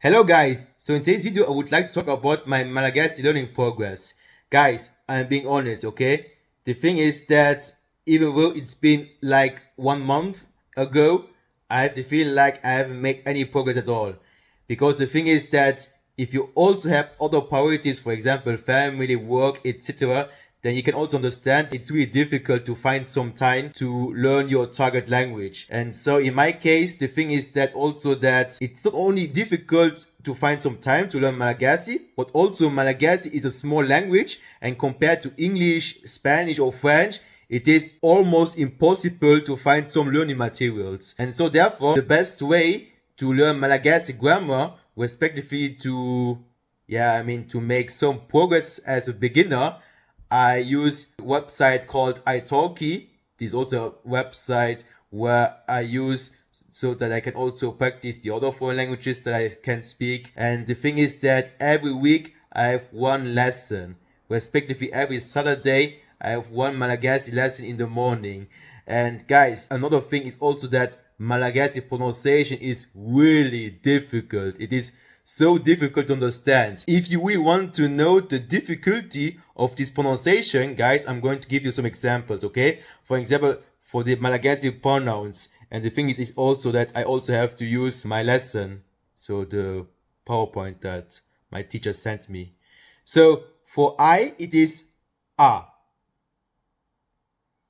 Hello guys, so in today's video I would like to talk about my Malagasy learning progress. Guys, I'm being honest, okay? The thing is that even though it's been like 1 month ago, I have the feeling like I haven't made any progress at all. Because the thing is that if you also have other priorities, for example, family, work, etc., then you can also understand it's really difficult to find some time to learn your target language. And so in my case, the thing is that also that it's not only difficult to find some time to learn Malagasy, but also Malagasy is a small language, and compared to English, Spanish or French, it is almost impossible to find some learning materials. And so therefore, the best way to learn Malagasy grammar, respectively to make some progress as a beginner, I use a website called italki. This is also a website where I use so that I can also practice the other foreign languages that I can speak. And the thing is that every week I have one lesson. Respectively, every Saturday I have one Malagasy lesson in the morning. And guys, another thing is also that Malagasy pronunciation is really difficult. It is so difficult to understand. If you really want to know the difficulty of this pronunciation, guys, I'm going to give you some examples, okay? For example, for the Malagasy pronouns. And the thing is also that I also have to use my lesson. So the PowerPoint that my teacher sent me. So for I, it is a.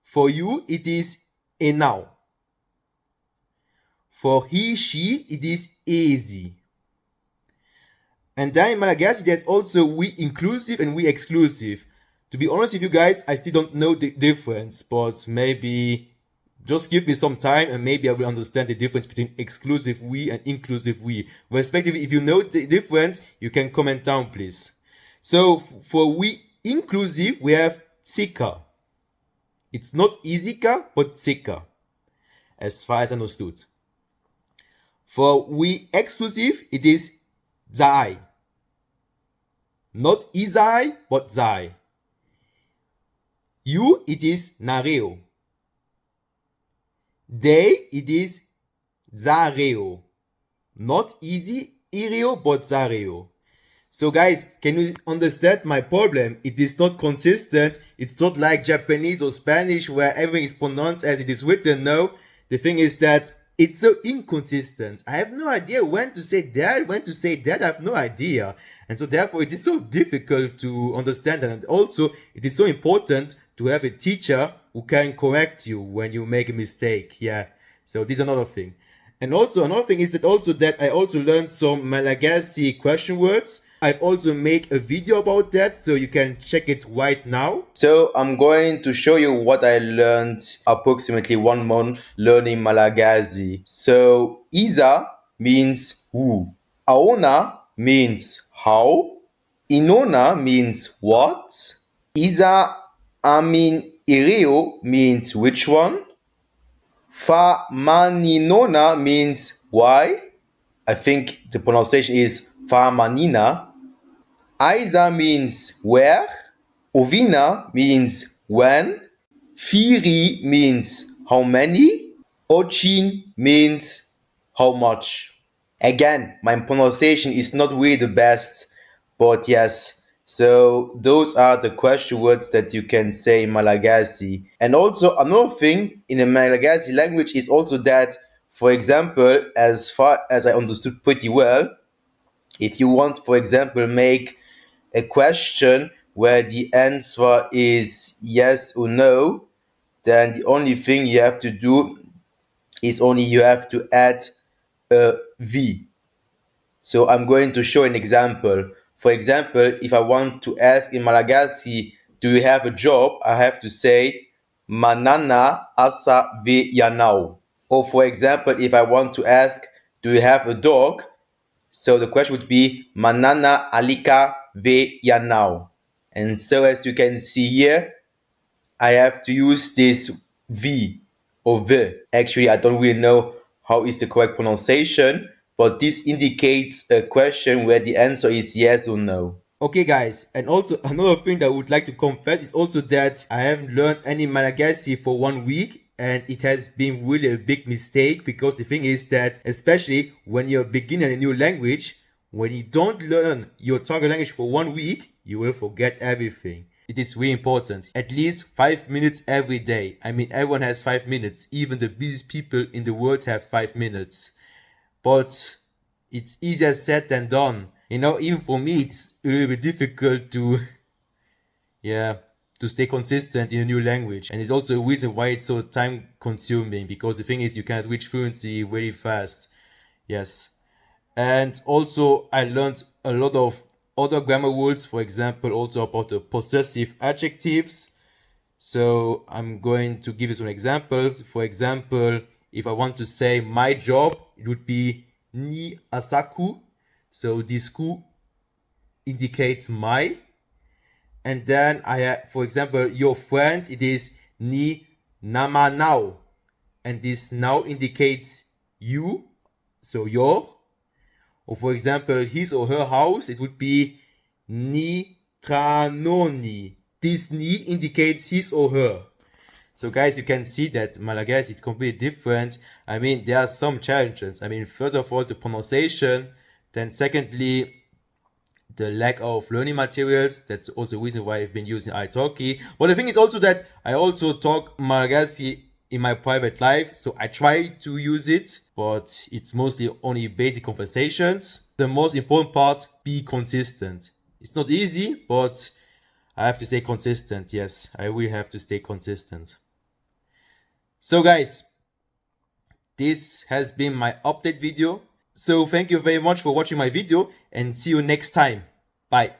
For you, it is a now. For he, she, it is easy. And then in Malagasy, there's also we inclusive and we exclusive. To be honest with you guys, I still don't know the difference, but maybe just give me some time and maybe I will understand the difference between exclusive we and inclusive we. Respectively, if you know the difference, you can comment down, please. So for we inclusive, we have tsika. It's not izika, but tsika, as far as I understood. For we exclusive, it is zai. Not izai, but zai. You, it is nareo. They, it is zareo. Not easy, ireo, but zareo. So guys, can you understand my problem? It is not consistent. It's not like Japanese or Spanish where everything is pronounced as it is written. No, the thing is that it's so inconsistent. I have no idea when to say that, when to say that. I have no idea. And so therefore it is so difficult to understand. And also it is so important to have a teacher who can correct you when you make a mistake. Yeah. So this is another thing. And also another thing is that I also learned some Malagasy question words. I've also made a video about that, so you can check it right now. So I'm going to show you what I learned approximately 1 month learning Malagasy. So Isa means who. Aona means how. Inona means what. Isa amin ireo means which one. Fa maninona means why. I think the pronunciation is fa manina. Isa means where. Ovina means when. Firi means how many. Ochin means how much. Again, my pronunciation is not really the best, but yes. So those are the question words that you can say in Malagasy. And also another thing in the Malagasy language is also that, for example, as far as I understood pretty well, if you want, for example, make a question where the answer is yes or no, then the only thing you have to do is only you have to add a V. So I'm going to show an example. For example, if I want to ask in Malagasy, do you have a job? I have to say, Manana asa ve yanao. Or for example, if I want to ask, do you have a dog? So the question would be, Manana alika ve yanao. And so as you can see here, I have to use this V or V. Actually, I don't really know how is the correct pronunciation, but this indicates a question where the answer is yes or no. Okay guys, and also another thing that I would like to confess is also that I haven't learned any Malagasy for 1 week, and it has been really a big mistake, because the thing is that especially when you're beginning a new language, When you don't learn your target language for 1 week, you will forget everything. It is really important. At least 5 minutes every day. I mean, everyone has 5 minutes. Even the busiest people in the world have 5 minutes. But it's easier said than done. Even for me, it's a little bit difficult to, yeah, to stay consistent in a new language. And it's also a reason why it's so time consuming, because the thing is, you cannot reach fluency very fast. Yes. And also, I learned a lot of other grammar rules, for example, also about the possessive adjectives. So I'm going to give you some examples. For example, if I want to say my job, it would be ni asaku. So this ku indicates my. And then I have, for example, your friend, it is ni nama now. And this now indicates you, so your. Or for example, his or her house, it would be ni tranoni. This ni indicates his or her. So guys, you can see that Malagasy is completely different. I mean, there are some challenges. I mean, first of all, the pronunciation. Then secondly, the lack of learning materials. That's also a reason why I've been using italki. But the thing is also that I also talk Malagasy in my private life, so I try to use it, but it's mostly only basic conversations. The most important part, be consistent. It's not easy, but I have to stay consistent. Yes, I will have to stay consistent. So guys, this has been my update video. So thank you very much for watching my video, and see you next time. Bye.